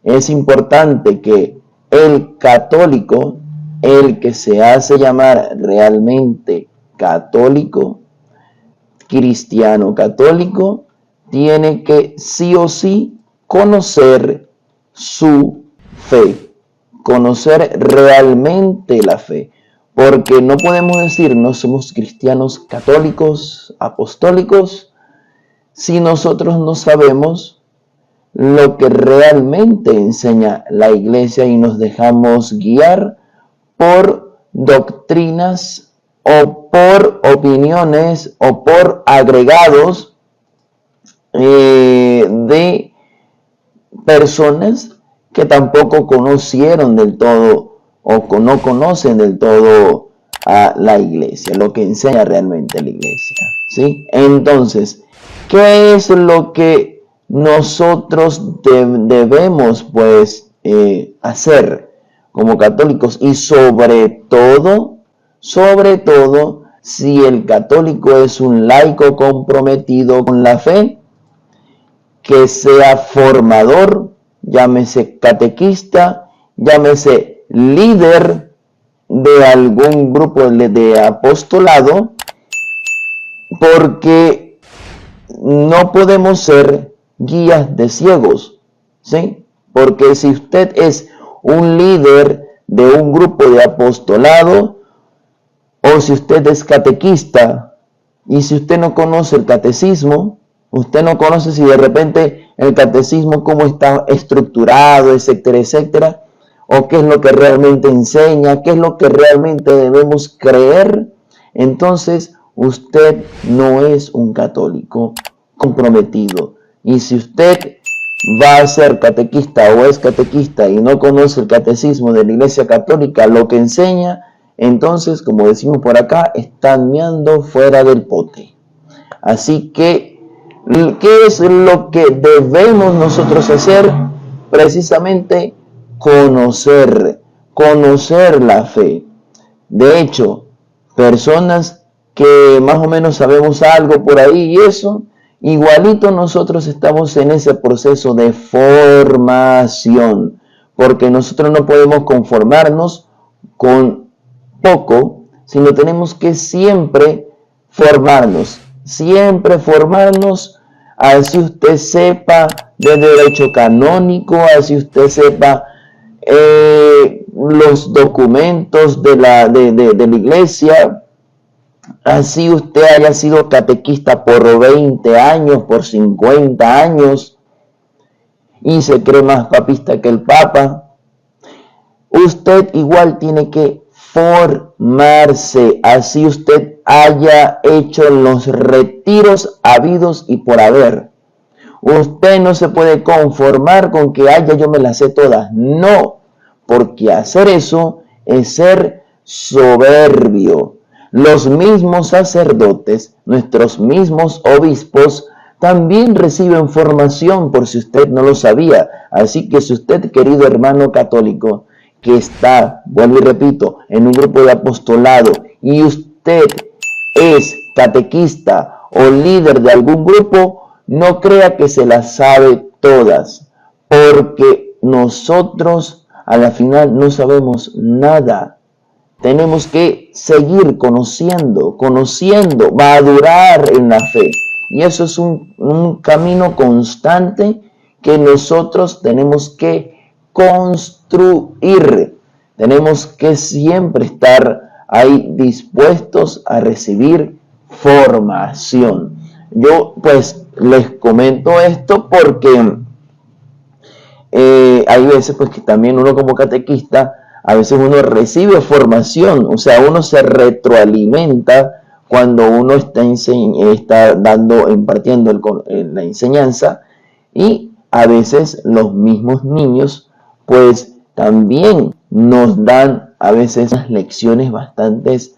es importante que el católico, el que se hace llamar realmente católico, cristiano católico, tiene que sí o sí conocer su fe, conocer realmente la fe, porque no podemos decir no somos cristianos católicos, apostólicos, si nosotros no sabemos lo que realmente enseña la iglesia y nos dejamos guiar por doctrinas o por opiniones o por agregados de personas que tampoco conocieron del todo o no conocen del todo a la iglesia, lo que enseña realmente la iglesia, ¿sí? Entonces, ¿qué es lo que nosotros debemos pues hacer como católicos? Y sobre todo, si el católico es un laico comprometido con la fe, que sea formador, llámese catequista, llámese líder de algún grupo de apostolado, porque no podemos ser guías de ciegos, ¿sí? Porque si usted es un líder de un grupo de apostolado, o si usted es catequista, y si usted no conoce el catecismo, usted no conoce si de repente el catecismo cómo está estructurado, etcétera, etcétera, o qué es lo que realmente enseña, qué es lo que realmente debemos creer, entonces usted no es un católico comprometido. Y si usted va a ser catequista o es catequista y no conoce el catecismo de la Iglesia Católica, lo que enseña, entonces, como decimos por acá, están meando fuera del pote. Así que, ¿qué es lo que debemos nosotros hacer? Precisamente conocer la fe. De hecho, personas que más o menos sabemos algo por ahí y eso, igualito nosotros estamos en ese proceso de formación, porque nosotros no podemos conformarnos con poco, sino tenemos que siempre formarnos, así usted sepa de derecho canónico, así usted sepa los documentos de la iglesia, así usted haya sido catequista por 20 años, por 50 años, y se cree más papista que el Papa, usted igual tiene que formarse, así usted haya hecho los retiros habidos y por haber. Usted no se puede conformar con que yo me las sé todas. No, porque hacer eso es ser soberbio. Los mismos sacerdotes, nuestros mismos obispos, también reciben formación, por si usted no lo sabía. Así que si usted, querido hermano católico, que está, vuelvo y repito, en un grupo de apostolado y usted es catequista o líder de algún grupo, no crea que se las sabe todas, porque nosotros a la final no sabemos nada. Tenemos que seguir conociendo, madurar en la fe. Y eso es un camino constante que nosotros tenemos que construir. Tenemos que siempre estar ahí dispuestos a recibir formación. Yo pues les comento esto porque hay veces pues que también uno como catequista, a veces uno recibe formación, o sea, uno se retroalimenta cuando uno está impartiendo la enseñanza, y a veces los mismos niños pues también nos dan a veces unas lecciones bastantes,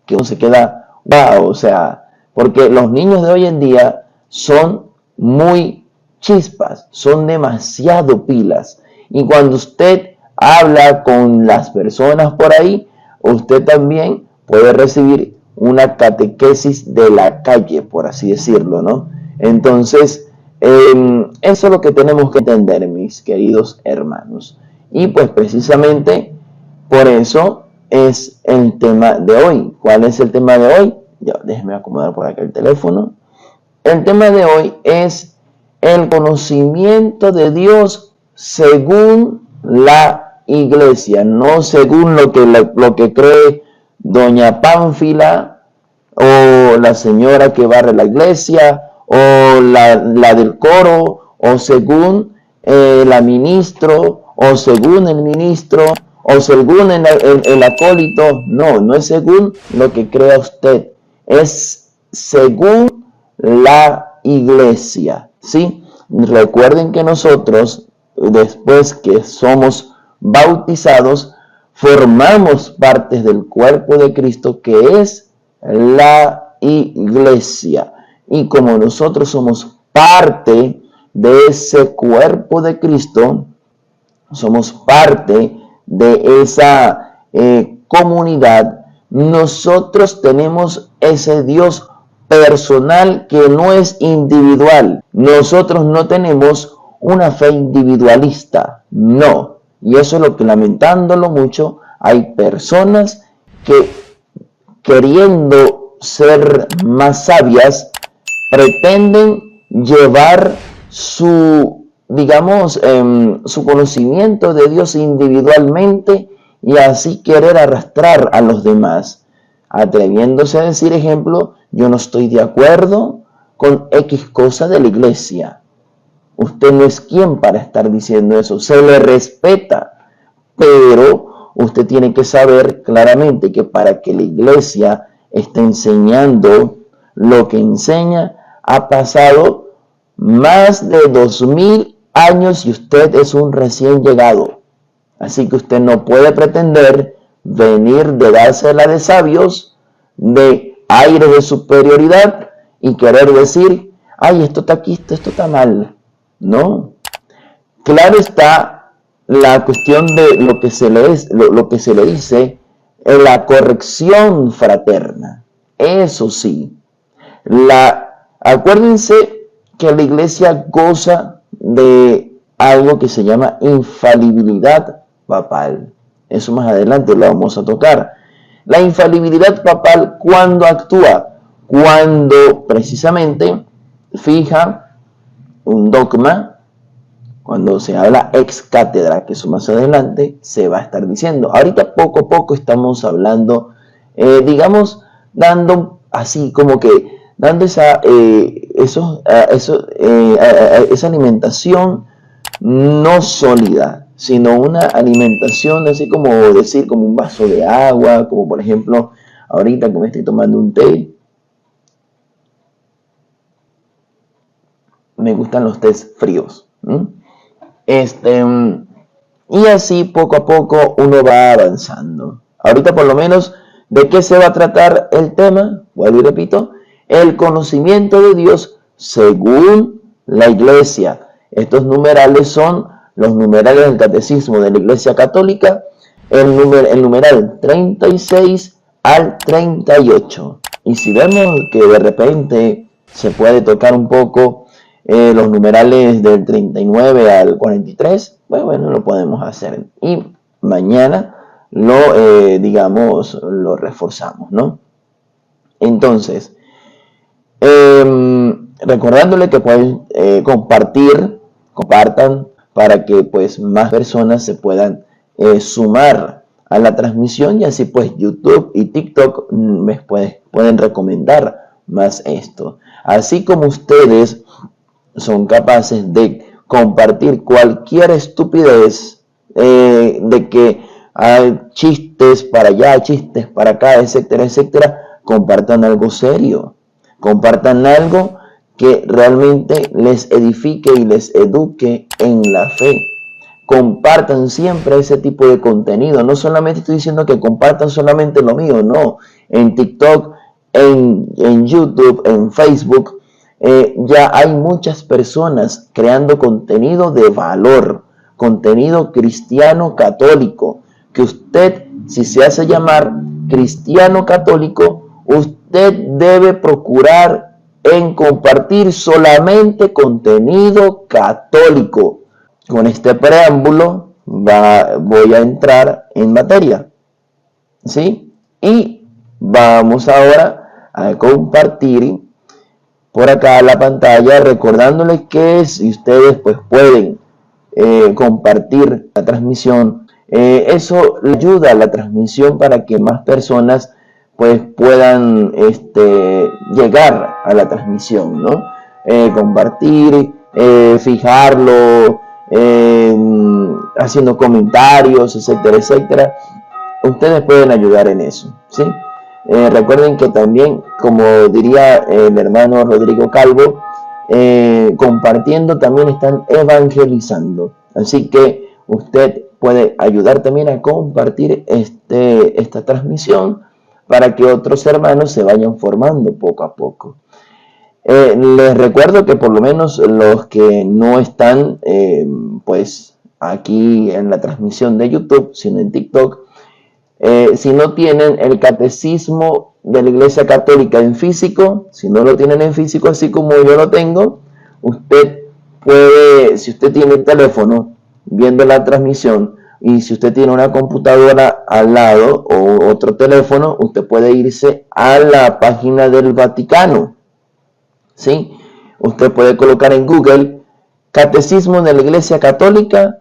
que uno se queda, wow, o sea, porque los niños de hoy en día son muy chispas, son demasiado pilas, y cuando usted habla con las personas por ahí, usted también puede recibir una catequesis de la calle, por así decirlo, ¿no? Entonces, Eso es lo que tenemos que entender, mis queridos hermanos. Y pues precisamente por eso es el tema de hoy. ¿Cuál es el tema de hoy? Ya, déjeme acomodar por acá el teléfono. El tema de hoy es el conocimiento de Dios según la iglesia, no según lo que cree doña Pánfila o la señora que barre la iglesia o la del coro o según la ministro o según el ministro o según el acólito. No es según lo que crea usted, es según la iglesia, ¿sí? Recuerden que nosotros, después que somos bautizados, formamos parte del cuerpo de Cristo, que es la iglesia. Y como nosotros somos parte de ese cuerpo de Cristo, somos parte de esa comunidad, nosotros tenemos ese Dios personal que no es individual. Nosotros no tenemos una fe individualista, no. Y eso es lo que, lamentándolo mucho, hay personas que, queriendo ser más sabias, pretenden llevar su, digamos, su conocimiento de Dios individualmente y así querer arrastrar a los demás, atreviéndose a decir, ejemplo, yo no estoy de acuerdo con X cosa de la iglesia. Usted no es quien para estar diciendo eso, se le respeta, pero usted tiene que saber claramente que para que la iglesia esté enseñando lo que enseña, ha pasado más de 2000 años y usted es un recién llegado. Así que usted no puede pretender venir de dársela de sabios, de aire de superioridad y querer decir, ay, esto está aquí, esto está mal. No. Claro está la cuestión de lo que se le dice la corrección fraterna. Eso sí. Acuérdense que la iglesia goza de algo que se llama infalibilidad papal. Eso más adelante lo vamos a tocar. La infalibilidad papal, ¿cuándo actúa? Cuando precisamente fija un dogma, cuando se habla ex cátedra, que eso más adelante se va a estar diciendo. Ahorita poco a poco estamos hablando, digamos, dando así como que, dando esa alimentación no sólida, sino una alimentación así como decir, como un vaso de agua, como por ejemplo, ahorita que me estoy tomando un té. Me gustan los tés fríos. Y así poco a poco uno va avanzando. Ahorita por lo menos, ¿de qué se va a tratar el tema? Vuelvo y repito, el conocimiento de Dios según la iglesia. Estos numerales son los numerales del catecismo de la Iglesia Católica, el numeral 36 al 38. Y si vemos que de repente se puede tocar un poco los numerales del 39 al 43, bueno, lo podemos hacer. Y mañana lo reforzamos, ¿no? Entonces, recordándole que pueden compartan para que pues más personas se puedan sumar a la transmisión y así pues YouTube y TikTok me pueden recomendar más esto. Así como ustedes son capaces de compartir cualquier estupidez, de que hay chistes para allá, chistes para acá, etcétera, etcétera, compartan algo serio, compartan algo que realmente les edifique y les eduque en la fe. Compartan siempre ese tipo de contenido. No solamente estoy diciendo que compartan solamente lo mío, no. En TikTok, en YouTube, en Facebook, ya hay muchas personas creando contenido de valor, contenido cristiano católico, que usted, si se hace llamar cristiano católico, usted debe procurar en compartir solamente contenido católico. Con este preámbulo voy a entrar en materia, ¿sí? Y vamos ahora a compartir por acá la pantalla, recordándoles que si ustedes pues pueden compartir la transmisión, eso le ayuda a la transmisión para que más personas pues puedan llegar a la transmisión, ¿no? Compartir, fijarlo, haciendo comentarios, etcétera, etcétera. Ustedes pueden ayudar en eso, ¿sí? Recuerden que también, como diría el hermano Rodrigo Calvo, compartiendo también están evangelizando. Así que usted puede ayudar también a compartir esta transmisión para que otros hermanos se vayan formando poco a poco. Les recuerdo que por lo menos los que no están pues aquí en la transmisión de YouTube, sino en TikTok, si no tienen el catecismo de la Iglesia Católica en físico, si no lo tienen en físico así como yo lo tengo, usted puede, si usted tiene el teléfono viendo la transmisión y si usted tiene una computadora al lado o otro teléfono, usted puede irse a la página del Vaticano, ¿sí? Usted puede colocar en Google Catecismo de la Iglesia Católica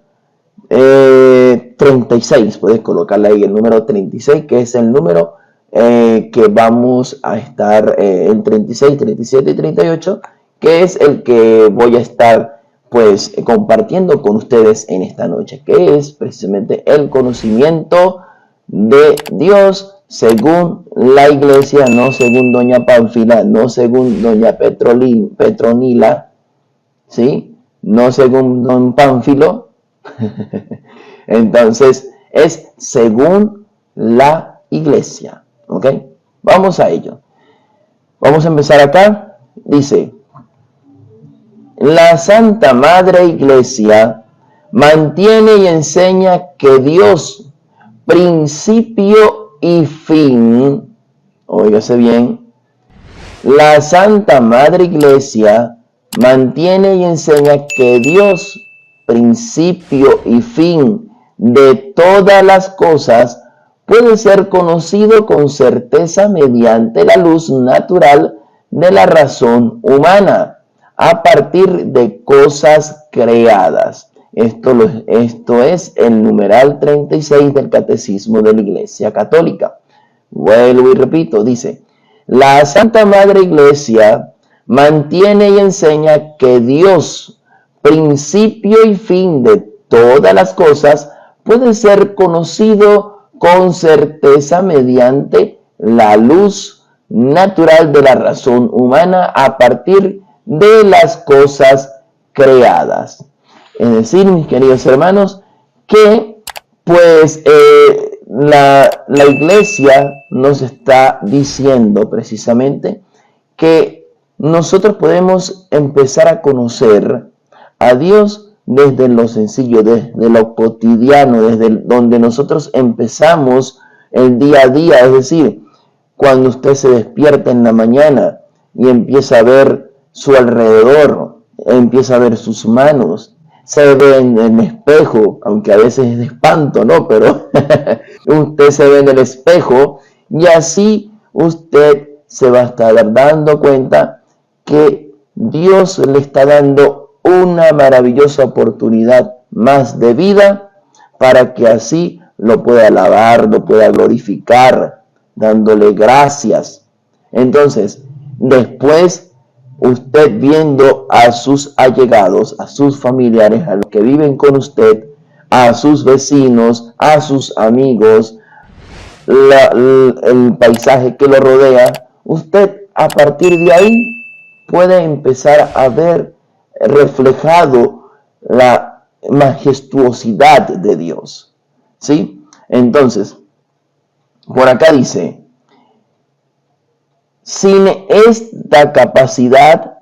36, puedes colocarle ahí el número 36, que es el número que vamos a estar en 36, 37 y 38, que es el que voy a estar pues compartiendo con ustedes en esta noche, que es precisamente el conocimiento de Dios según la Iglesia, no según doña Pánfila, no según doña Petronila, ¿sí? No según don Pánfilo. Entonces es según la Iglesia, ¿ok? Vamos a ello. Vamos a empezar acá. Dice: la Santa Madre Iglesia mantiene y enseña que Dios, principio y fin, óigase bien, la Santa Madre Iglesia mantiene y enseña que Dios, principio y fin de todas las cosas, puede ser conocido con certeza mediante la luz natural de la razón humana, a partir de cosas creadas. Esto es el numeral 36 del Catecismo de la Iglesia Católica. Vuelvo y repito, dice: la Santa Madre Iglesia mantiene y enseña que Dios, principio y fin de todas las cosas, puede ser conocido con certeza mediante la luz natural de la razón humana a partir de las cosas creadas. Es decir, mis queridos hermanos, que pues la Iglesia nos está diciendo precisamente que nosotros podemos empezar a conocer a Dios desde lo sencillo, desde lo cotidiano, desde donde nosotros empezamos el día a día. Es decir, cuando usted se despierta en la mañana y empieza a ver su alrededor, empieza a ver sus manos, se ve en el espejo, aunque a veces es de espanto, ¿no? Pero usted se ve en el espejo y así usted se va a estar dando cuenta que Dios le está dando una maravillosa oportunidad más de vida para que así lo pueda alabar, lo pueda glorificar, dándole gracias. Entonces, después usted viendo a sus allegados, a sus familiares, a los que viven con usted, a sus vecinos, a sus amigos, el paisaje que lo rodea, usted a partir de ahí puede empezar a ver reflejado la majestuosidad de Dios, ¿sí? Entonces, por acá dice: sin esta capacidad,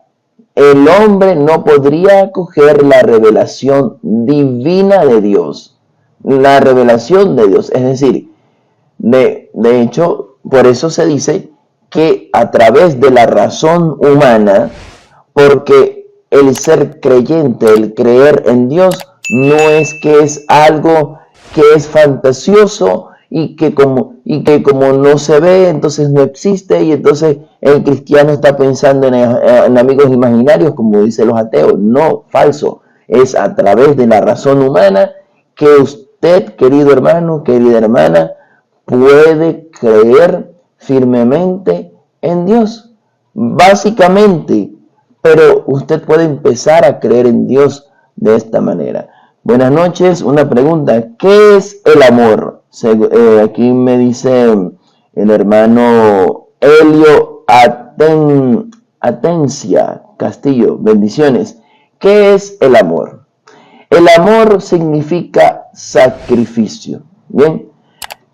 el hombre no podría acoger la revelación divina de Dios. La revelación de Dios, es decir, de hecho, por eso se dice que a través de la razón humana, porque el ser creyente, el creer en Dios, no es que es algo que es fantasioso y que como no se ve, entonces no existe, y entonces el cristiano está pensando en amigos imaginarios, como dicen los ateos. No, falso. Es a través de la razón humana que usted, querido hermano, querida hermana, puede creer firmemente en Dios. Básicamente, pero usted puede empezar a creer en Dios de esta manera. Buenas noches, una pregunta. ¿Qué es el amor? Aquí me dice el hermano Helio Atencia Castillo. Bendiciones. ¿Qué es el amor? El amor significa sacrificio. Bien,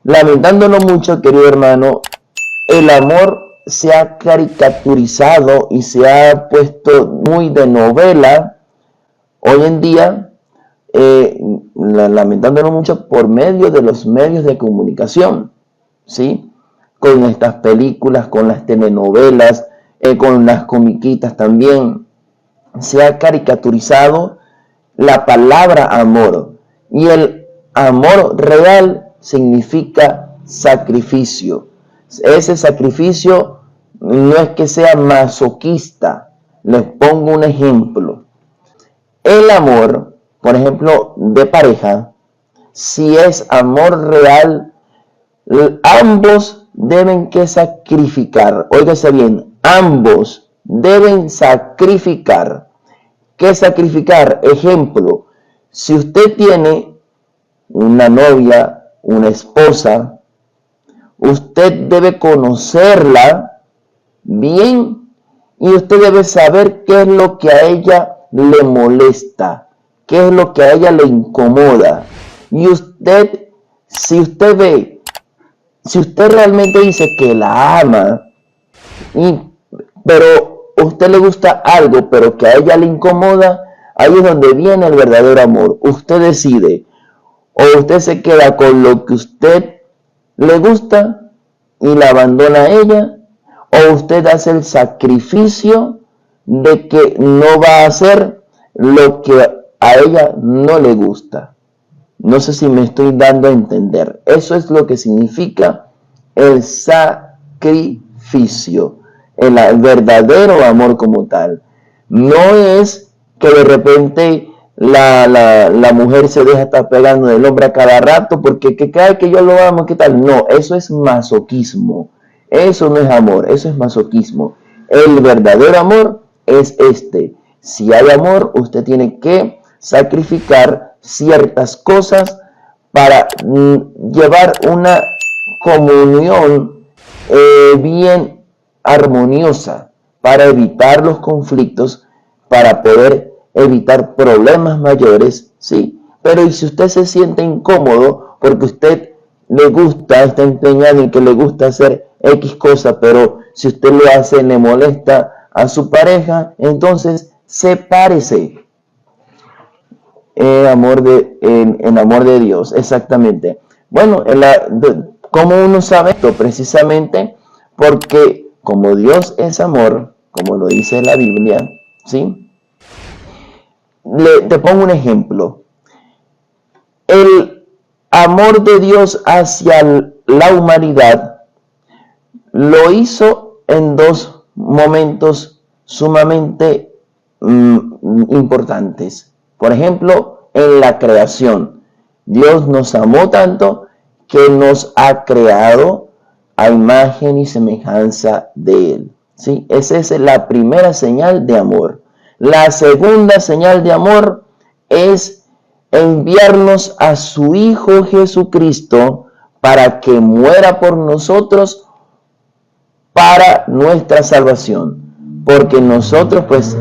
lamentándolo mucho, querido hermano, el amor se ha caricaturizado y se ha puesto muy de novela hoy en día, lamentándolo mucho, por medio de los medios de comunicación, ¿sí? Con estas películas, con las telenovelas, con las comiquitas también, se ha caricaturizado la palabra amor. Y el amor real significa sacrificio. Ese sacrificio no es que sea masoquista. Les pongo un ejemplo. El amor, por ejemplo, de pareja, si es amor real, ambos deben que sacrificar. Óigase bien, ambos deben sacrificar. ¿Qué sacrificar? Ejemplo, si usted tiene una novia, una esposa, usted debe conocerla bien y usted debe saber qué es lo que a ella le molesta, qué es lo que a ella le incomoda. Y usted, si usted realmente dice que la ama, pero a usted le gusta algo, pero que a ella le incomoda, ahí es donde viene el verdadero amor. Usted decide, o usted se queda con lo que usted le gusta y la abandona a ella, o usted hace el sacrificio de que no va a hacer lo que a ella no le gusta. No sé si me estoy dando a entender. Eso es lo que significa el sacrificio, el verdadero amor como tal. No es que de repente la mujer se deja estar pegando del hombre a cada rato porque que cae que yo lo amo, ¿qué tal? No, eso es masoquismo. Eso no es amor, eso es masoquismo. El verdadero amor es este. Si hay amor, usted tiene que sacrificar ciertas cosas para llevar una comunión bien armoniosa, para evitar los conflictos, para poder evitar problemas mayores, ¿sí? Pero y si usted se siente incómodo porque usted le gusta, está empeñado en que le gusta hacer X cosa, pero si usted lo hace, le molesta a su pareja, entonces sepárese. En amor de Dios, exactamente. Bueno, ¿cómo uno sabe esto? Precisamente porque como Dios es amor, como lo dice la Biblia, ¿sí? Te pongo un ejemplo. El amor de Dios hacia la humanidad lo hizo en dos momentos sumamente importantes. Por ejemplo, en la creación. Dios nos amó tanto que nos ha creado a imagen y semejanza de Él. ¿Sí? Esa es la primera señal de amor. La segunda señal de amor es enviarnos a su Hijo Jesucristo para que muera por nosotros para nuestra salvación. Porque nosotros pues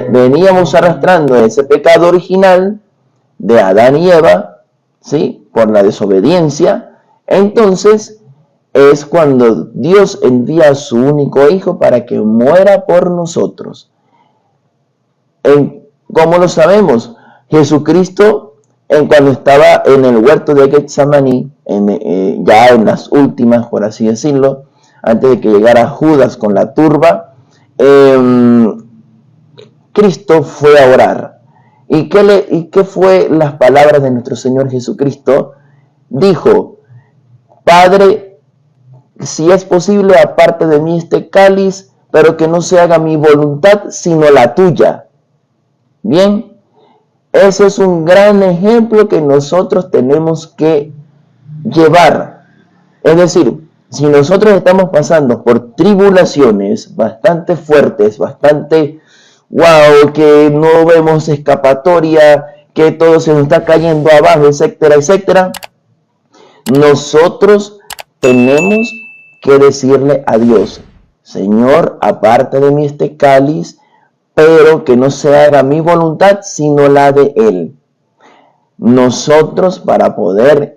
veníamos arrastrando ese pecado original de Adán y Eva, ¿sí? Por la desobediencia. Entonces es cuando Dios envía a su único Hijo para que muera por nosotros. ¿Cómo lo sabemos? Jesucristo, cuando estaba en el huerto de Getsemaní, ya en las últimas, por así decirlo, antes de que llegara Judas con la turba, Cristo fue a orar. ¿Y qué fue las palabras de nuestro Señor Jesucristo? Dijo: Padre, si es posible, aparte de mí este cáliz, pero que no se haga mi voluntad, sino la tuya. Bien, ese es un gran ejemplo que nosotros tenemos que llevar. Es decir, si nosotros estamos pasando por tribulaciones bastante fuertes, bastante que no vemos escapatoria, que todo se nos está cayendo abajo, etcétera, etcétera, nosotros tenemos que decirle a Dios: Señor, aparte de mí este cáliz, pero que no se haga mi voluntad, sino la de Él. Nosotros, para poder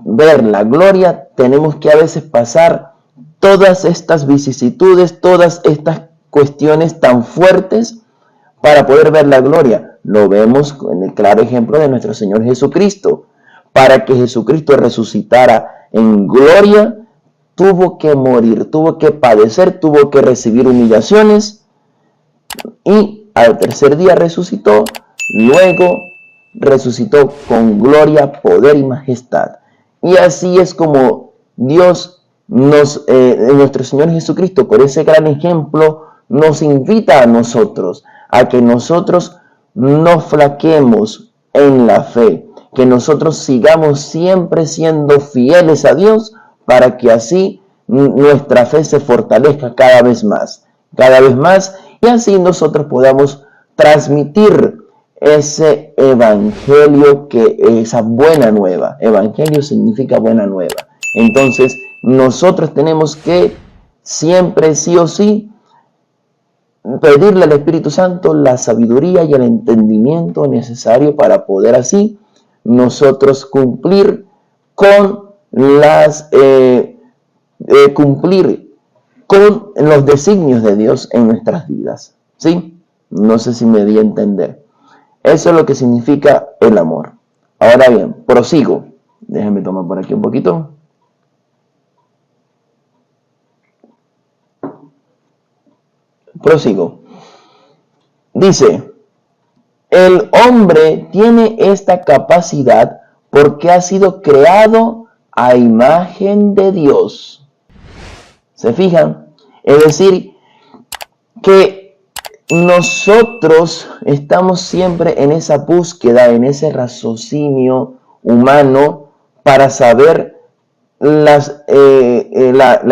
ver la gloria, tenemos que a veces pasar todas estas vicisitudes, todas estas cuestiones tan fuertes para poder ver la gloria. Lo vemos en el claro ejemplo de nuestro Señor Jesucristo. Para que Jesucristo resucitara en gloria, tuvo que morir, tuvo que padecer, tuvo que recibir humillaciones, y al tercer día resucitó. Luego resucitó con gloria, poder y majestad. Y así es como Dios nuestro Señor Jesucristo, por ese gran ejemplo, nos invita a nosotros a que nosotros no flaqueemos en la fe, que nosotros sigamos siempre siendo fieles a Dios, para que así nuestra fe se fortalezca cada vez más, y así nosotros podamos transmitir ese evangelio, esa buena nueva. Evangelio significa buena nueva. Entonces nosotros tenemos que siempre, sí o sí, pedirle al Espíritu Santo la sabiduría y el entendimiento necesario para poder así nosotros cumplir con los designios de Dios en nuestras vidas. ¿Sí? No sé si me di a entender. Eso es lo que significa el amor. Ahora bien, prosigo. Déjenme tomar por aquí un poquito. Prosigo. Dice: el hombre tiene esta capacidad porque ha sido creado a imagen de Dios. ¿Se fijan? Es decir, que nosotros estamos siempre en esa búsqueda, en ese raciocinio humano para saber la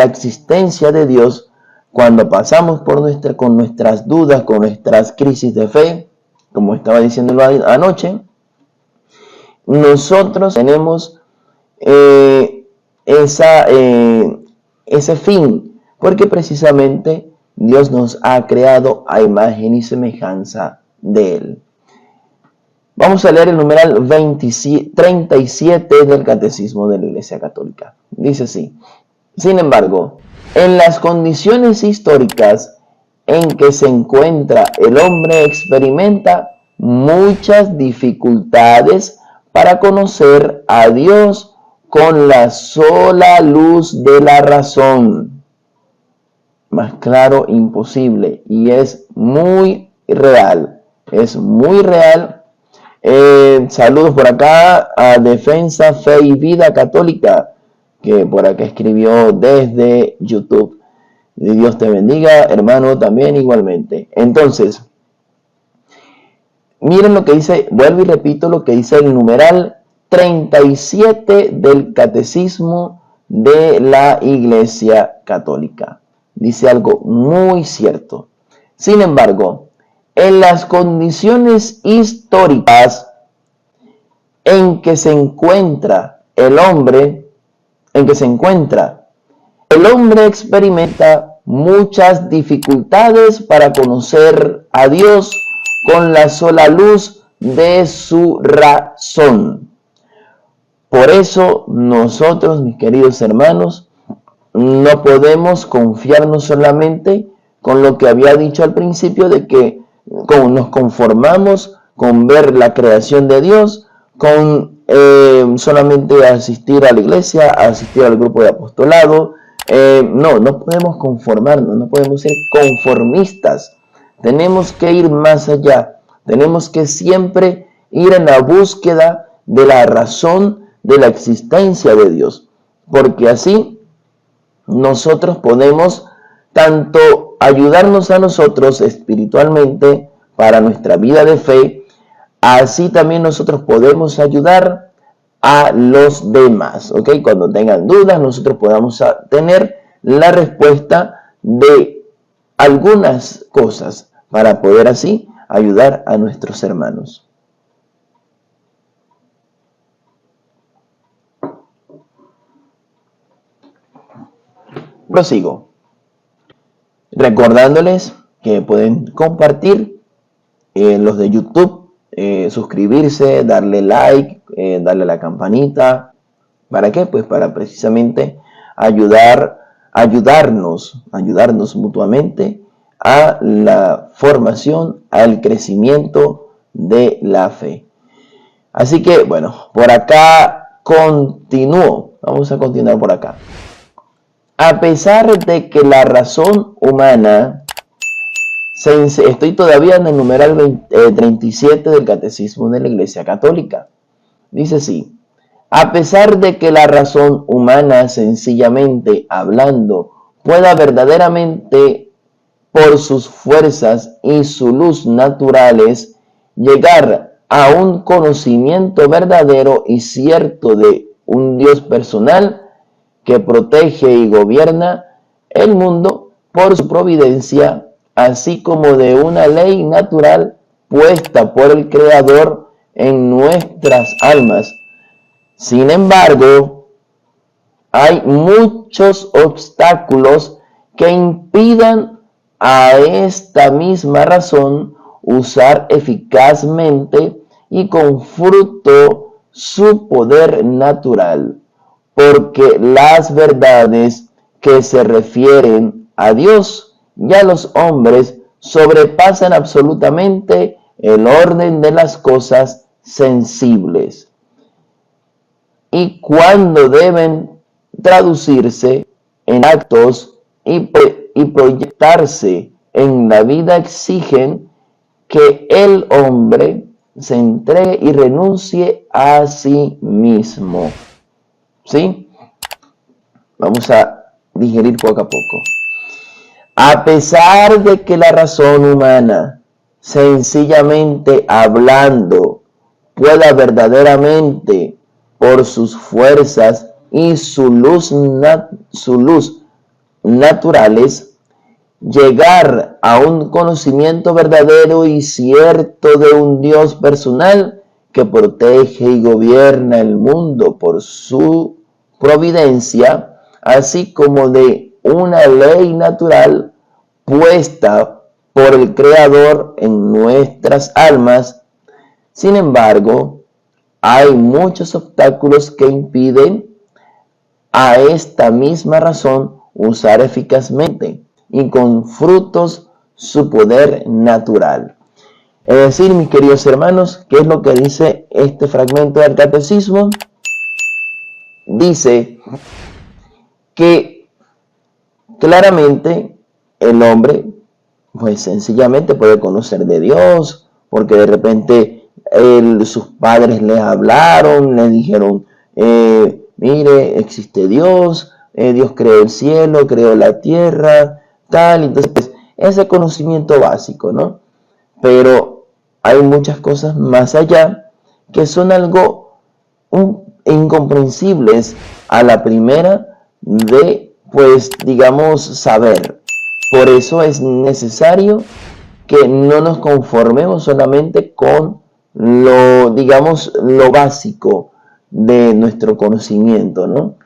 existencia de Dios. Cuando pasamos con nuestras dudas, con nuestras crisis de fe, como estaba diciéndolo anoche, nosotros tenemos ese fin, porque precisamente Dios nos ha creado a imagen y semejanza de Él. Vamos a leer el numeral 37 del Catecismo de la Iglesia Católica. Dice así: sin embargo, en las condiciones históricas en que se encuentra el hombre, experimenta muchas dificultades para conocer a Dios con la sola luz de la razón. Más claro, imposible. Y es muy real. Es muy real. Saludos por acá a Defensa, Fe y Vida Católica, que por acá escribió desde YouTube. Dios te bendiga, hermano, también igualmente. Entonces, miren lo que dice, vuelvo y repito lo que dice el numeral 37 del Catecismo de la Iglesia Católica. Dice algo muy cierto. Sin embargo, en las condiciones históricas en que se encuentra el hombre, experimenta muchas dificultades para conocer a Dios con la sola luz de su razón. Por eso nosotros, mis queridos hermanos, no podemos confiarnos solamente con lo que había dicho al principio, de que nos conformamos con ver la creación de Dios, con solamente asistir a la iglesia, asistir al grupo de apostolado. No podemos conformarnos, no podemos ser conformistas. Tenemos que ir más allá. Tenemos que siempre ir en la búsqueda de la razón de la existencia de Dios. Porque así nosotros podemos tanto ayudarnos a nosotros espiritualmente para nuestra vida de fe, así también nosotros podemos ayudar a los demás, ¿ok? Cuando tengan dudas, nosotros podamos tener la respuesta de algunas cosas para poder así ayudar a nuestros hermanos. Prosigo, recordándoles que pueden compartir los de YouTube, suscribirse, darle like, darle a la campanita. ¿Para qué? Pues para precisamente ayudarnos mutuamente a la formación, al crecimiento de la fe. Así que, bueno, por acá continúo. Vamos a continuar por acá. A pesar de que la razón humana, estoy todavía en el numeral 37 del Catecismo de la Iglesia Católica. Dice así: a pesar de que la razón humana, sencillamente hablando, pueda verdaderamente, por sus fuerzas y su luz naturales, llegar a un conocimiento verdadero y cierto de un Dios personal que protege y gobierna el mundo por su providencia, así como de una ley natural puesta por el Creador en nuestras almas. Sin embargo, hay muchos obstáculos que impidan a esta misma razón usar eficazmente y con fruto su poder natural, porque las verdades que se refieren a Dios y a los hombres sobrepasan absolutamente el orden de las cosas sensibles, y cuando deben traducirse en actos y proyectarse en la vida, exigen que el hombre se entregue y renuncie a sí mismo. ¿Sí? Vamos a digerir poco a poco. A pesar de que la razón humana, sencillamente hablando, pueda verdaderamente, por sus fuerzas y su luz naturales, llegar a un conocimiento verdadero y cierto de un Dios personal que protege y gobierna el mundo por su providencia, así como de una ley natural puesta por el Creador en nuestras almas. Sin embargo, hay muchos obstáculos que impiden a esta misma razón usar eficazmente y con frutos su poder natural. Es decir, mis queridos hermanos, ¿qué es lo que dice este fragmento del Catecismo? Dice que claramente el hombre, pues sencillamente puede conocer de Dios, porque de repente sus padres les hablaron, les dijeron, mire, existe Dios, Dios creó el cielo, creó la tierra, tal. Entonces, pues, ese conocimiento básico, ¿no? Pero hay muchas cosas más allá que son algo incomprensibles a la primera de, pues, digamos, saber. Por eso es necesario que no nos conformemos solamente con lo básico de nuestro conocimiento, ¿no?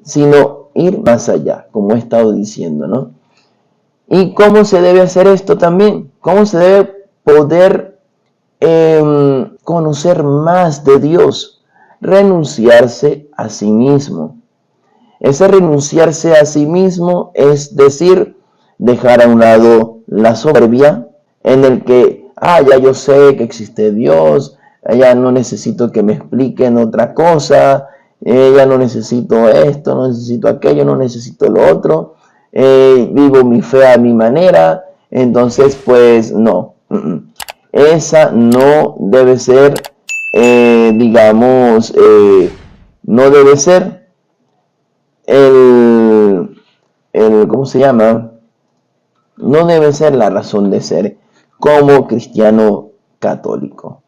Sino ir más allá, como he estado diciendo, ¿no? ¿Y cómo se debe hacer esto también? ¿Cómo se debe poder conocer más de Dios? Renunciarse a sí mismo. Ese renunciarse a sí mismo es decir, dejar a un lado la soberbia en el que, ya yo sé que existe Dios, ya no necesito que me expliquen otra cosa, ya no necesito esto, no necesito aquello, no necesito lo otro, vivo mi fe a mi manera, entonces pues no. Esa no debe ser, digamos, no debe ser ¿cómo se llama? No debe ser la razón de ser como cristiano católico.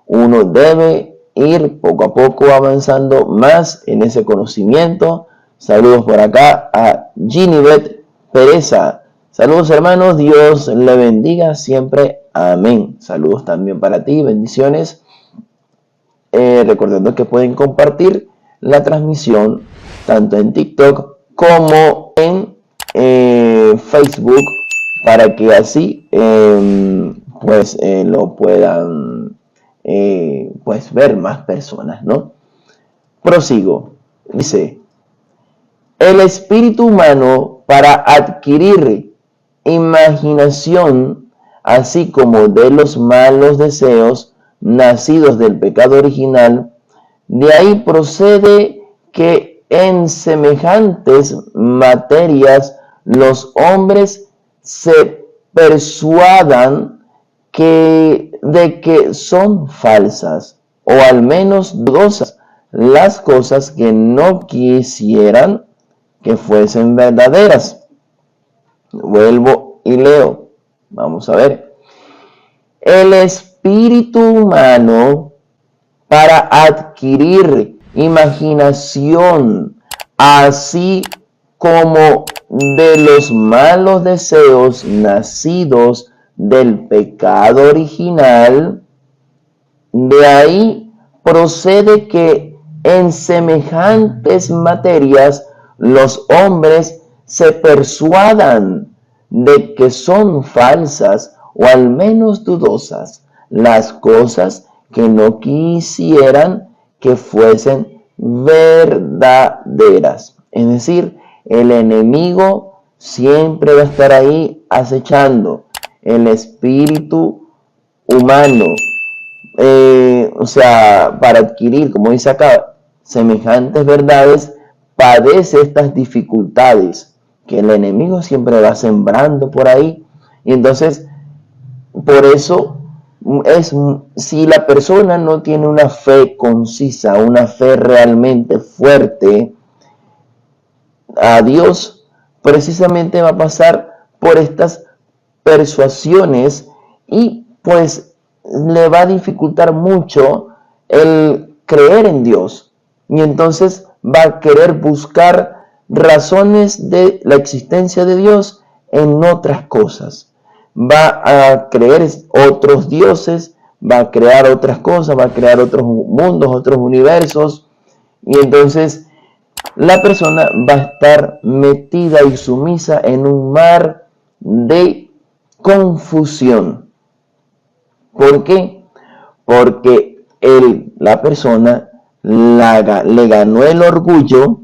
Uno debe ir poco a poco avanzando más en ese conocimiento. Saludos por acá a Ginibet Pereza. Saludos hermanos, Dios le bendiga siempre. Amén. Saludos también para ti, bendiciones. Recordando que pueden compartir la transmisión tanto en TikTok como en Facebook para que así pues lo puedan pues ver más personas, ¿no? Prosigo. Dice, el espíritu humano para adquirir imaginación, así como de los malos deseos nacidos del pecado original, de ahí procede que en semejantes materias los hombres se persuadan de que son falsas o al menos dudosas las cosas que no quisieran que fuesen verdaderas. Vuelvo y leo. Vamos a ver. El espíritu humano para adquirir imaginación, así como de los malos deseos nacidos del pecado original, de ahí procede que en semejantes materias los hombres se persuadan de que son falsas o al menos dudosas las cosas que no quisieran que fuesen verdaderas. Es decir, el enemigo siempre va a estar ahí acechando el espíritu humano. O sea, para adquirir, como dice acá, semejantes verdades, padece estas dificultades que el enemigo siempre va sembrando por ahí. Y entonces, por eso, si la persona no tiene una fe concisa, una fe realmente fuerte a Dios, precisamente va a pasar por estas persuasiones y pues le va a dificultar mucho el creer en Dios. Y entonces va a querer buscar razones de la existencia de Dios en otras cosas. Va a creer otros dioses, va a crear otras cosas, va a crear otros mundos, otros universos. Y entonces la persona va a estar metida y sumisa en un mar de confusión. ¿Por qué? Porque la persona le ganó el orgullo,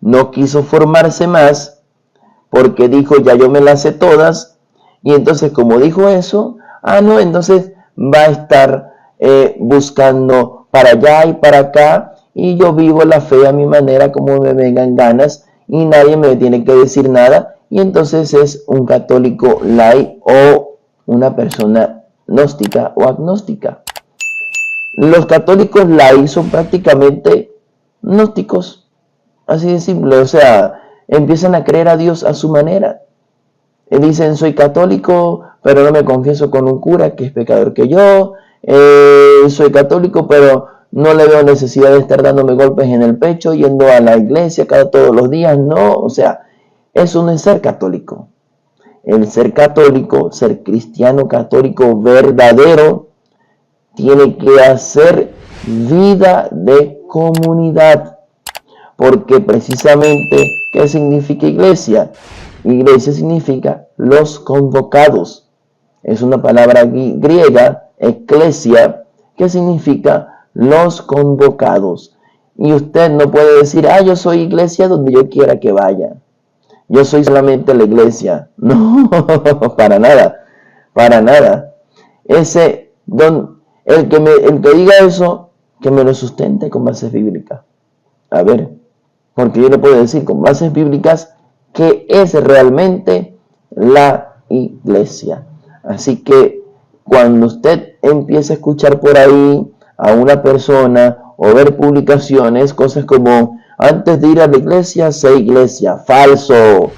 no quiso formarse más, porque dijo, ya yo me las sé todas, y entonces como dijo eso, no, entonces va a estar buscando para allá y para acá, y yo vivo la fe a mi manera, como me vengan ganas, y nadie me tiene que decir nada, y entonces es un católico light o una persona gnóstica o agnóstica. Los católicos light son prácticamente gnósticos, así de simple, o sea, empiezan a creer a Dios a su manera. Y dicen, soy católico, pero no me confieso con un cura que es pecador que yo, soy católico, pero no le veo necesidad de estar dándome golpes en el pecho, yendo a la iglesia todos los días, no, o sea, eso no es ser católico. El ser católico, ser cristiano católico verdadero, tiene que hacer vida de comunidad. Porque precisamente, ¿qué significa iglesia? Iglesia significa los convocados. Es una palabra griega, eclesia, que significa los convocados. Y usted no puede decir, yo soy iglesia donde yo quiera que vaya. Yo soy solamente la iglesia. No, para nada, para nada. El que diga eso, que me lo sustente con bases bíblicas. A ver, porque yo le puedo decir con bases bíblicas qué es realmente la iglesia. Así que cuando usted empiece a escuchar por ahí a una persona o ver publicaciones, cosas como antes de ir a la iglesia, sé iglesia, falso,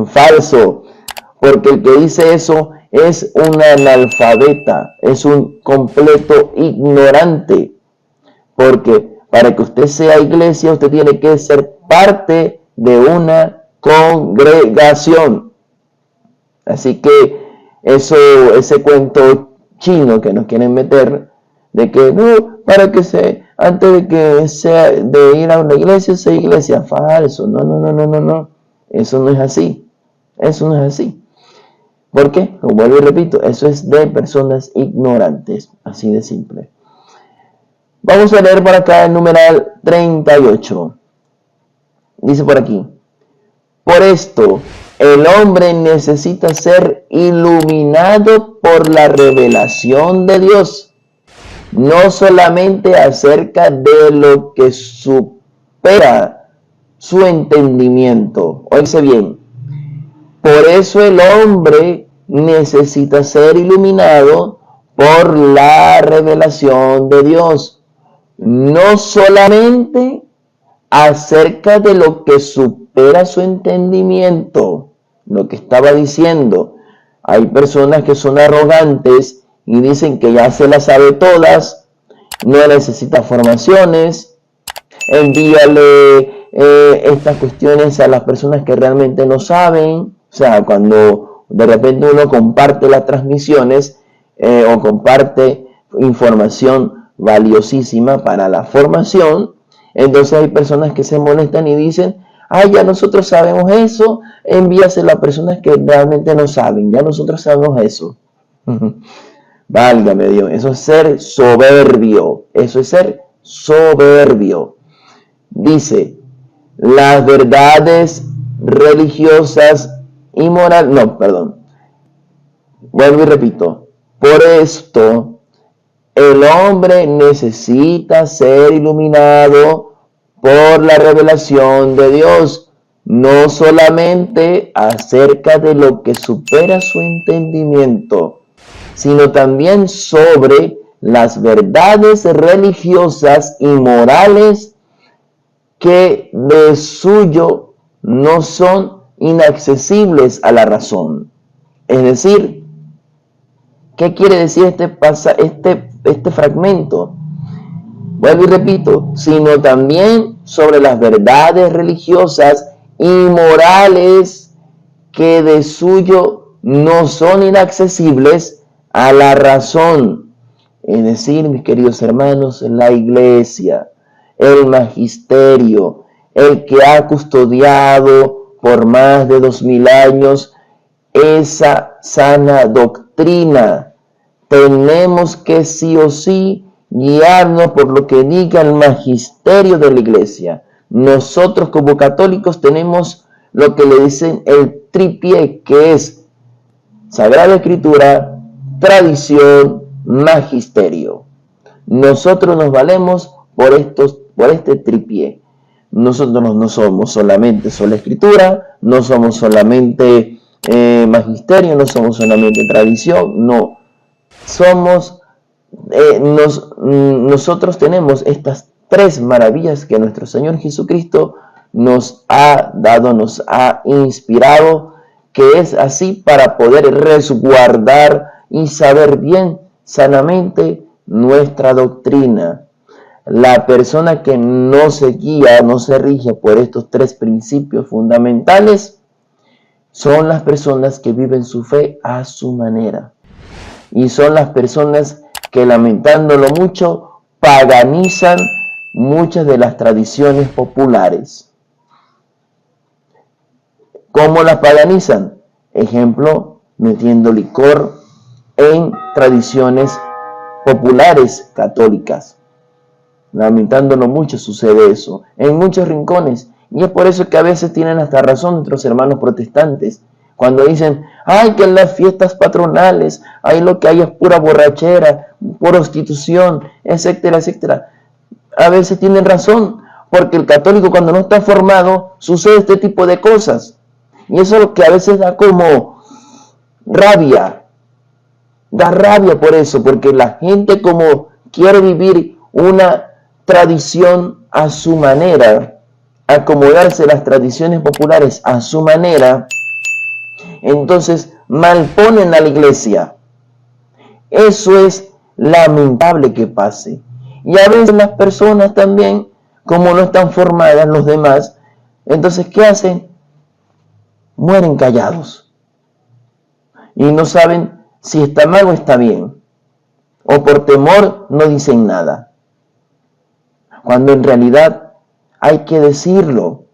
falso, porque el que dice eso es un analfabeta, es un completo ignorante, porque para que usted sea iglesia, usted tiene que ser parte de una congregación. Así que ese cuento chino que nos quieren meter, de que no, para que antes de que sea de ir a una iglesia, sea iglesia, falso. No. Eso no es así. Eso no es así. ¿Por qué? Como vuelvo y repito, eso es de personas ignorantes, así de simple. Vamos a leer por acá el numeral 38. Dice por aquí: por esto, el hombre necesita ser iluminado por la revelación de Dios, no solamente acerca de lo que supera su entendimiento. Oígase bien. Por eso el hombre necesita ser iluminado por la revelación de Dios, no solamente acerca de lo que supera su entendimiento. Lo que estaba diciendo, hay personas que son arrogantes y dicen que ya se las sabe todas, no necesita formaciones, envíale estas cuestiones a las personas que realmente no saben. O sea, cuando de repente uno comparte las transmisiones o comparte información valiosísima para la formación, entonces hay personas que se molestan y dicen: ay, ya nosotros sabemos eso, envíaselo a personas que realmente no saben, ya nosotros sabemos eso. Válgame Dios, eso es ser soberbio, eso es ser soberbio. Dice, las verdades religiosas y moral, no, perdón, vuelvo y repito, por esto el hombre necesita ser iluminado por la revelación de Dios, no solamente acerca de lo que supera su entendimiento, sino también sobre las verdades religiosas y morales que de suyo no son inaccesibles a la razón. Es decir, ¿qué quiere decir este fragmento? Vuelvo y repito, sino también sobre las verdades religiosas y morales que de suyo no son inaccesibles a la razón. Es decir, mis queridos hermanos, la iglesia, el magisterio, el que ha custodiado por más de 2000 años esa sana doctrina, tenemos que sí o sí guiarnos por lo que diga el magisterio de la iglesia. Nosotros como católicos tenemos lo que le dicen el tripié, que es Sagrada Escritura, tradición, magisterio. Nosotros nos valemos por este tripié. Nosotros no somos solamente sola Escritura, no somos solamente magisterio, no somos solamente tradición, no. Nosotros tenemos estas tres maravillas que nuestro Señor Jesucristo nos ha dado, nos ha inspirado, que es así para poder resguardar y saber bien, sanamente, nuestra doctrina. La persona que no se guía, no se rige por estos tres principios fundamentales, son las personas que viven su fe a su manera. Y son las personas que, lamentándolo mucho, paganizan muchas de las tradiciones populares. ¿Cómo las paganizan? Ejemplo, metiendo licor en tradiciones populares católicas. Lamentándolo mucho sucede eso en muchos rincones. Y es por eso que a veces tienen hasta razón nuestros hermanos protestantes cuando dicen: ay, que en las fiestas patronales, ahí lo que hay es pura borrachera, prostitución, etcétera, etcétera. A veces tienen razón, porque el católico cuando no está formado sucede este tipo de cosas. Y eso es lo que a veces da como rabia. Da rabia por eso, porque la gente como quiere vivir una tradición a su manera, acomodarse las tradiciones populares a su manera, entonces malponen a la iglesia. Eso es lamentable que pase. Y a veces las personas también, como no están formadas los demás, entonces ¿qué hacen? Mueren callados. Y no saben si está mal o está bien. O por temor no dicen nada. Cuando en realidad hay que decirlo.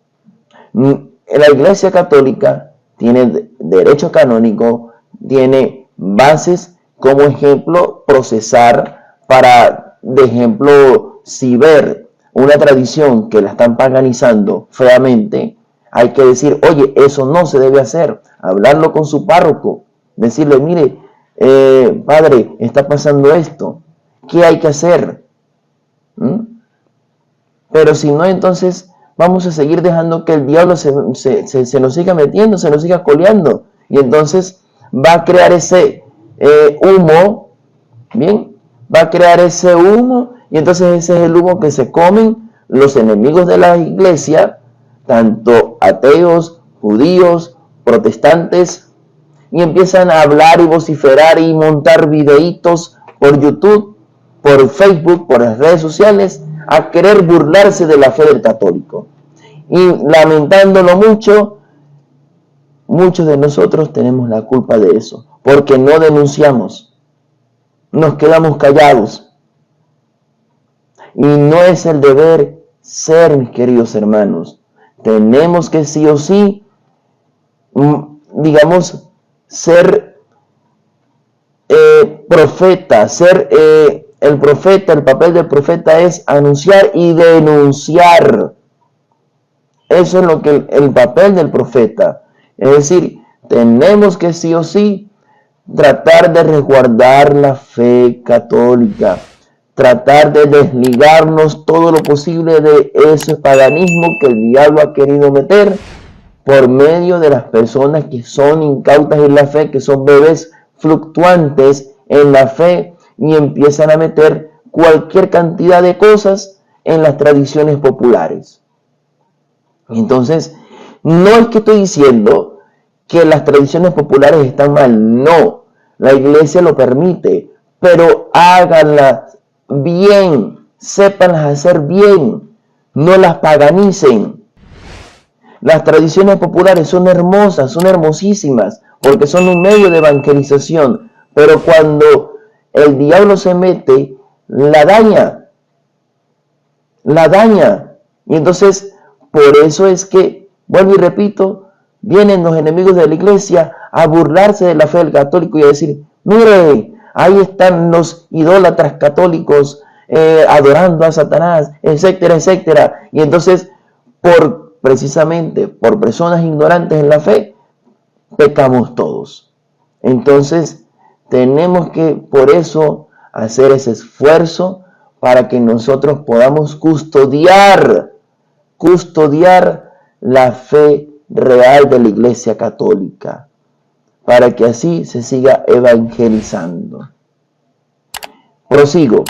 La Iglesia Católica tiene derecho canónico, tiene bases como ejemplo procesar para, de ejemplo, si ver una tradición que la están paganizando feamente, hay que decir, oye, eso no se debe hacer. Hablarlo con su párroco, decirle, mire, padre, está pasando esto, ¿qué hay que hacer? Pero si no, entonces vamos a seguir dejando que el diablo se nos siga metiendo, se nos siga coleando. Y entonces va a crear ese humo, ¿bien? Va a crear ese humo y entonces ese es el humo que se comen los enemigos de la iglesia, tanto ateos, judíos, protestantes, y empiezan a hablar y vociferar y montar videitos por YouTube, por Facebook, por las redes sociales, a querer burlarse de la fe del católico. Y lamentándolo mucho, muchos de nosotros tenemos la culpa de eso, porque no denunciamos, nos quedamos callados. Y no es el deber ser, mis queridos hermanos. Tenemos que sí o sí, digamos, ser profeta, ser el profeta, el papel del profeta es anunciar y denunciar. Eso es lo que el papel del profeta. Es decir, tenemos que sí o sí tratar de resguardar la fe católica, tratar de desligarnos todo lo posible de ese paganismo que el diablo ha querido meter por medio de las personas que son incautas en la fe, que son bebés fluctuantes en la fe y empiezan a meter cualquier cantidad de cosas en las tradiciones populares. Entonces, no es que estoy diciendo que las tradiciones populares están mal, no, la iglesia lo permite, pero háganlas bien, sépanlas hacer bien, no las paganicen. Las tradiciones populares son hermosas, son hermosísimas, porque son un medio de evangelización, pero cuando el diablo se mete, la daña. Y entonces, por eso es que, vuelvo y repito, vienen los enemigos de la iglesia a burlarse de la fe del católico y a decir, mire, ahí están los idólatras católicos adorando a Satanás, etcétera, etcétera. Y entonces, precisamente por personas ignorantes en la fe, pecamos todos. Entonces, tenemos que por eso hacer ese esfuerzo para que nosotros podamos custodiar la fe real de la Iglesia Católica, para que así se siga evangelizando. Prosigo.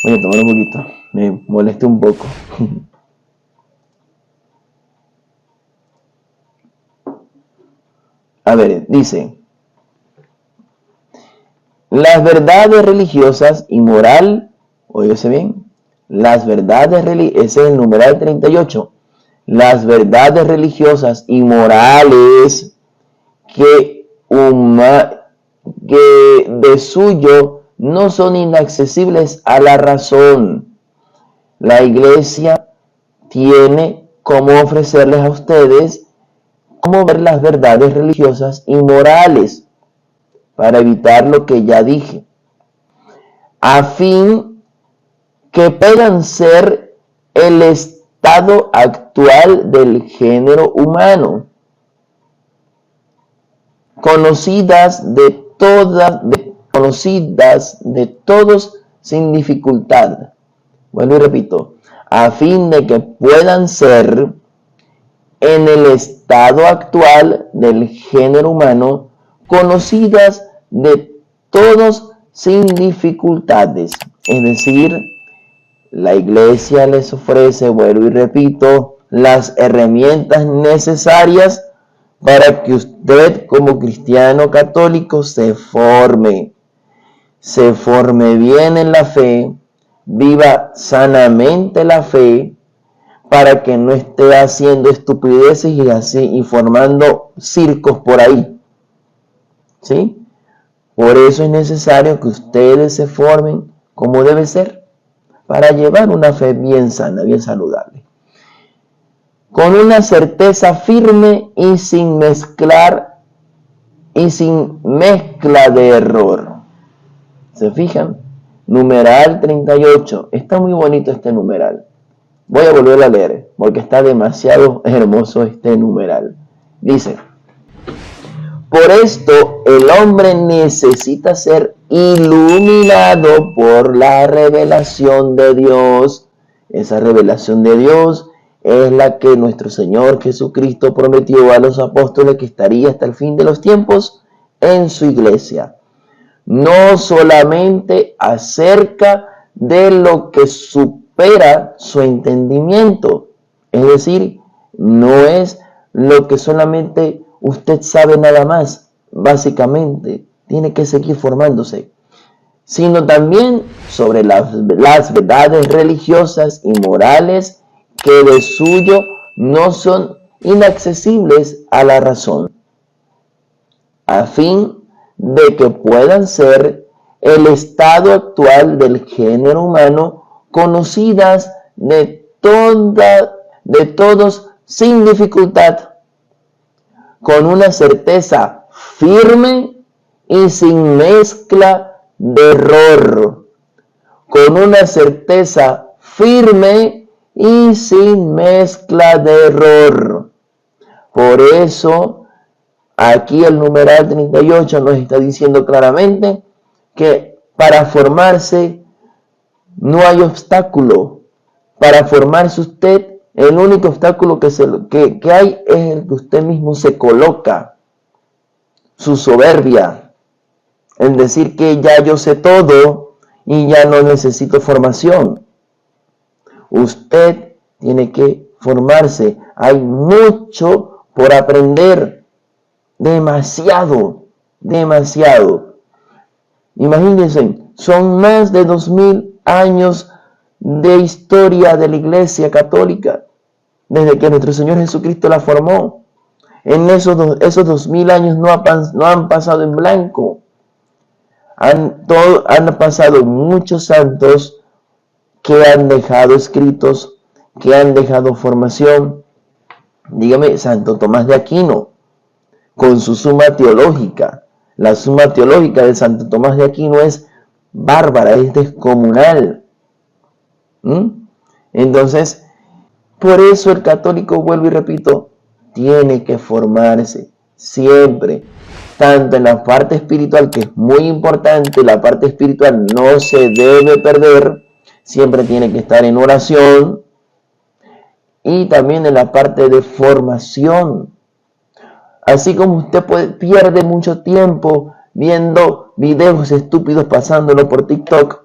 Voy a tomar un poquito, me molesté un poco. A ver, dice, las verdades religiosas y moral, óyese bien, las verdades religiosas, ese es el numeral 38, las verdades religiosas y morales que de suyo no son inaccesibles a la razón. La iglesia tiene cómo ofrecerles a ustedes cómo ver las verdades religiosas y morales para evitar lo que ya dije, a fin que puedan ser el estado actual del género humano, conocidas de conocidas de todos sin dificultad. Bueno, y repito, a fin de que puedan ser en el estado actual del género humano conocidas de todos sin dificultades. Es decir, la iglesia les ofrece, vuelvo y repito, las herramientas necesarias para que usted como cristiano católico se forme bien en la fe, viva sanamente la fe, para que no esté haciendo estupideces y formando circos por ahí. ¿Sí? Por eso es necesario que ustedes se formen como debe ser, para llevar una fe bien sana, bien saludable. Con una certeza firme y sin mezclar y sin mezcla de error. ¿Se fijan? Numeral 38. Está muy bonito este numeral. Voy a volver a leer porque está demasiado hermoso este numeral. Dice: por esto el hombre necesita ser iluminado por la revelación de Dios. Esa revelación de Dios es la que nuestro Señor Jesucristo prometió a los apóstoles que estaría hasta el fin de los tiempos en su iglesia. No solamente acerca de lo que supera su entendimiento. Es decir, no es lo que solamente usted sabe nada más, básicamente. Tiene que seguir formándose. Sino también sobre las verdades religiosas y morales que de suyo no son inaccesibles a la razón, a fin de que puedan ser el estado actual del género humano conocidas de todos sin dificultad, con una certeza firme y sin mezcla de error, con una certeza firme y sin mezcla de error. Por eso, aquí el numeral 38 nos está diciendo claramente que para formarse no hay obstáculo. Para formarse usted, el único obstáculo que hay es el que usted mismo se coloca. Su soberbia, en decir que ya yo sé todo y ya no necesito formación. Usted tiene que formarse. Hay mucho por aprender. Demasiado. Imagínense, son más de 2000 años de historia de la Iglesia Católica, desde que nuestro Señor Jesucristo la formó. En esos 2000 años no han pasado en blanco. Han pasado muchos santos que han dejado escritos, que han dejado formación. Dígame, Santo Tomás de Aquino, con su Suma Teológica. La Suma Teológica de Santo Tomás de Aquino es bárbara, es descomunal. Entonces, por eso el católico, vuelvo y repito, tiene que formarse siempre, tanto en la parte espiritual, que es muy importante. La parte espiritual no se debe perder, siempre tiene que estar en oración, y también en la parte de formación. Así como usted pierde mucho tiempo viendo videos estúpidos pasándolo por TikTok,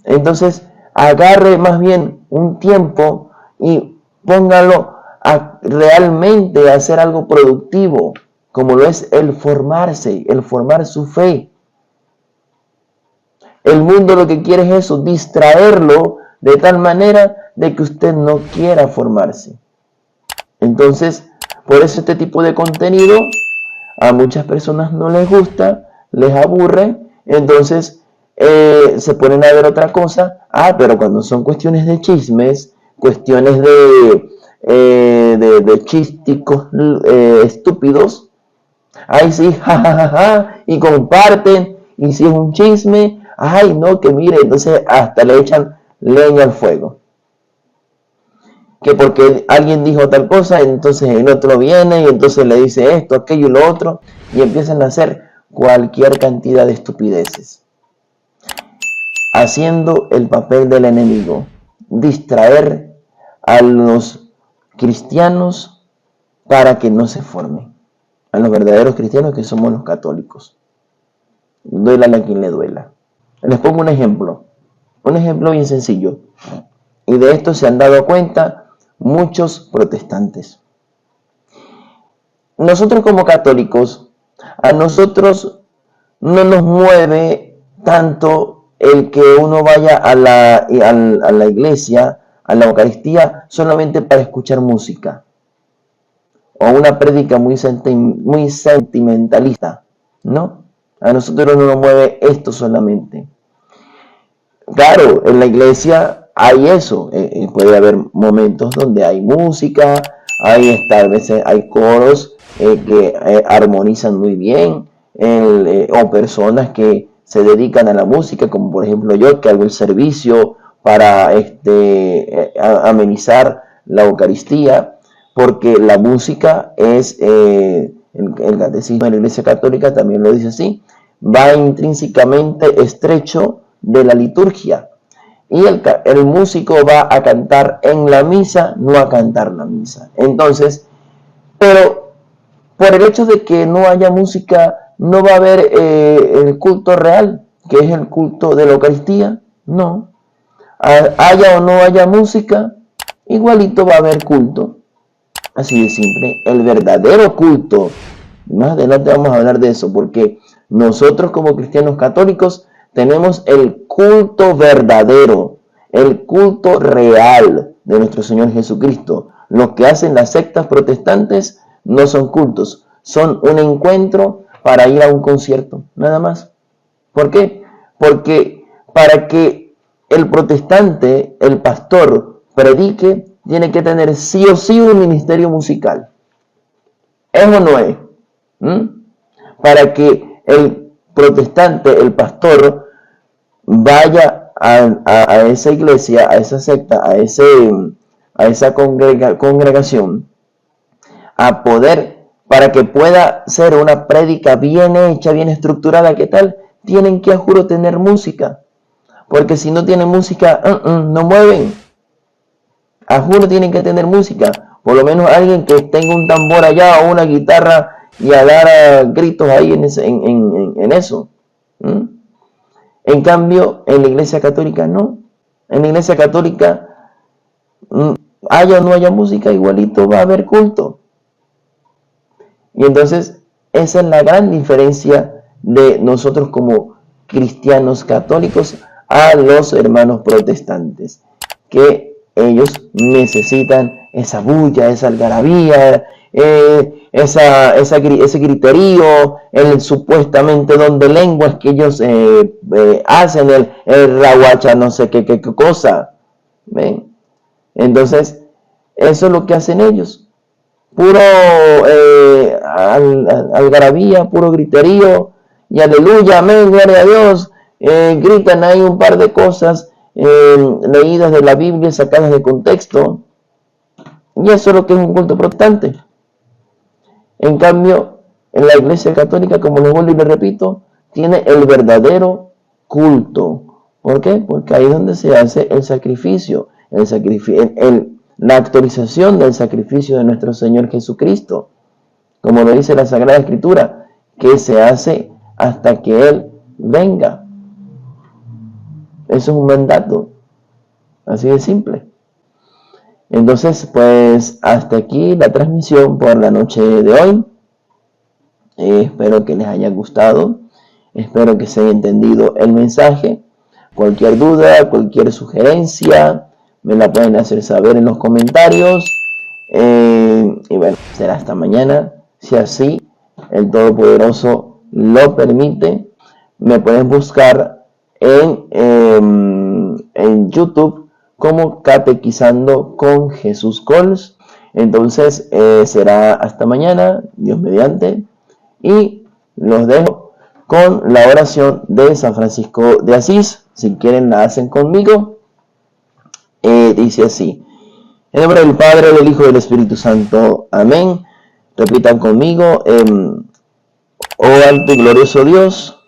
entonces agarre más bien un tiempo y póngalo a realmente hacer algo productivo, como lo es el formarse, el formar su fe. El mundo lo que quiere es eso, distraerlo de tal manera de que usted no quiera formarse. Entonces, por eso este tipo de contenido a muchas personas no les gusta, les aburre, entonces se ponen a ver otra cosa. Pero cuando son cuestiones de chismes, cuestiones de chísticos estúpidos, ahí sí, jajajaja, y comparten, y si es un chisme, ay no, que mire, entonces hasta le echan leña al fuego. Que porque alguien dijo tal cosa, entonces el otro viene y entonces le dice esto, aquello y lo otro, y empiezan a hacer cualquier cantidad de estupideces, haciendo el papel del enemigo, distraer a los cristianos para que no se formen, a los verdaderos cristianos que somos los católicos. Duélale a quien le duela. Les pongo un ejemplo bien sencillo, y de esto se han dado cuenta muchos protestantes. Nosotros como católicos, a nosotros no nos mueve tanto el que uno vaya a la iglesia, a la Eucaristía, solamente para escuchar música, o una prédica muy sentimentalista, ¿no? A nosotros no nos mueve esto solamente. Claro, en la iglesia hay eso, puede haber momentos donde hay música, a veces hay coros que armonizan muy bien, o personas que se dedican a la música, como por ejemplo yo, que hago el servicio para amenizar la Eucaristía, porque la música es, el catecismo de la Iglesia Católica también lo dice así, va intrínsecamente estrecho de la liturgia, y el músico va a cantar en la misa, no a cantar la misa. Entonces, pero por el hecho de que no haya música, no va a haber el culto real, que es el culto de la Eucaristía. No, haya o no haya música, igualito va a haber culto. Así de simple, el verdadero culto. Más adelante vamos a hablar de eso, porque nosotros como cristianos católicos tenemos el culto verdadero, el culto real de nuestro Señor Jesucristo. Lo que hacen las sectas protestantes no son cultos, son un encuentro para ir a un concierto, nada más. ¿Por qué? Porque para que el protestante, el pastor, predique, tiene que tener sí o sí un ministerio musical. ¿Es o no es? Para que el protestante, el pastor, vaya a esa iglesia, a esa secta, a esa congregación, a poder, para que pueda ser una prédica bien hecha, bien estructurada, ¿qué tal? Tienen que, a juro, tener música, porque si no tienen música, no mueven. A juro tienen que tener música, por lo menos alguien que tenga un tambor allá o una guitarra y a dar gritos ahí en eso. En cambio, en la Iglesia Católica no. En la Iglesia Católica, haya o no haya música, igualito va a haber culto. Y entonces, esa es la gran diferencia de nosotros como cristianos católicos a los hermanos protestantes, que ellos necesitan esa bulla, esa algarabía, ese griterío, el supuestamente don de lenguas que ellos hacen, el rahuacha, no sé qué cosa. ¿Ven? Entonces, eso es lo que hacen ellos. Puro algarabía, puro griterío, y aleluya, amén, gloria a Dios. Gritan ahí un par de cosas leídas de la Biblia, sacadas de contexto, y eso es lo que es un culto protestante. En cambio, en la Iglesia Católica, como les vuelvo y les repito, tiene el verdadero culto. ¿Por qué? Porque ahí es donde se hace el sacrificio, la actualización del sacrificio de nuestro Señor Jesucristo, como lo dice la Sagrada Escritura, que se hace hasta que Él venga. Eso es un mandato, así de simple. Entonces, pues hasta aquí la transmisión por la noche de hoy. Espero que les haya gustado, espero que se haya entendido el mensaje. Cualquier duda, cualquier sugerencia, me la pueden hacer saber en los comentarios. Y bueno, será hasta mañana, si así el Todopoderoso lo permite. Me pueden buscar en YouTube como Catequizando con Jesús Cols. Entonces será hasta mañana, Dios mediante, y los dejo con la oración de San Francisco de Asís. Si quieren la hacen conmigo. Dice así: en nombre del Padre, del Hijo y del Espíritu Santo, amén. Repitan conmigo: Oh alto y glorioso Dios,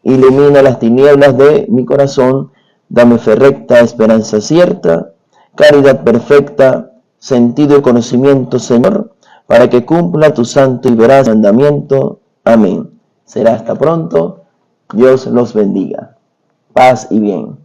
ilumina las tinieblas de mi corazón, dame fe recta, esperanza cierta, caridad perfecta, sentido y conocimiento, Señor, para que cumpla tu santo y veraz mandamiento. Amén. Será hasta pronto. Dios los bendiga. Paz y bien.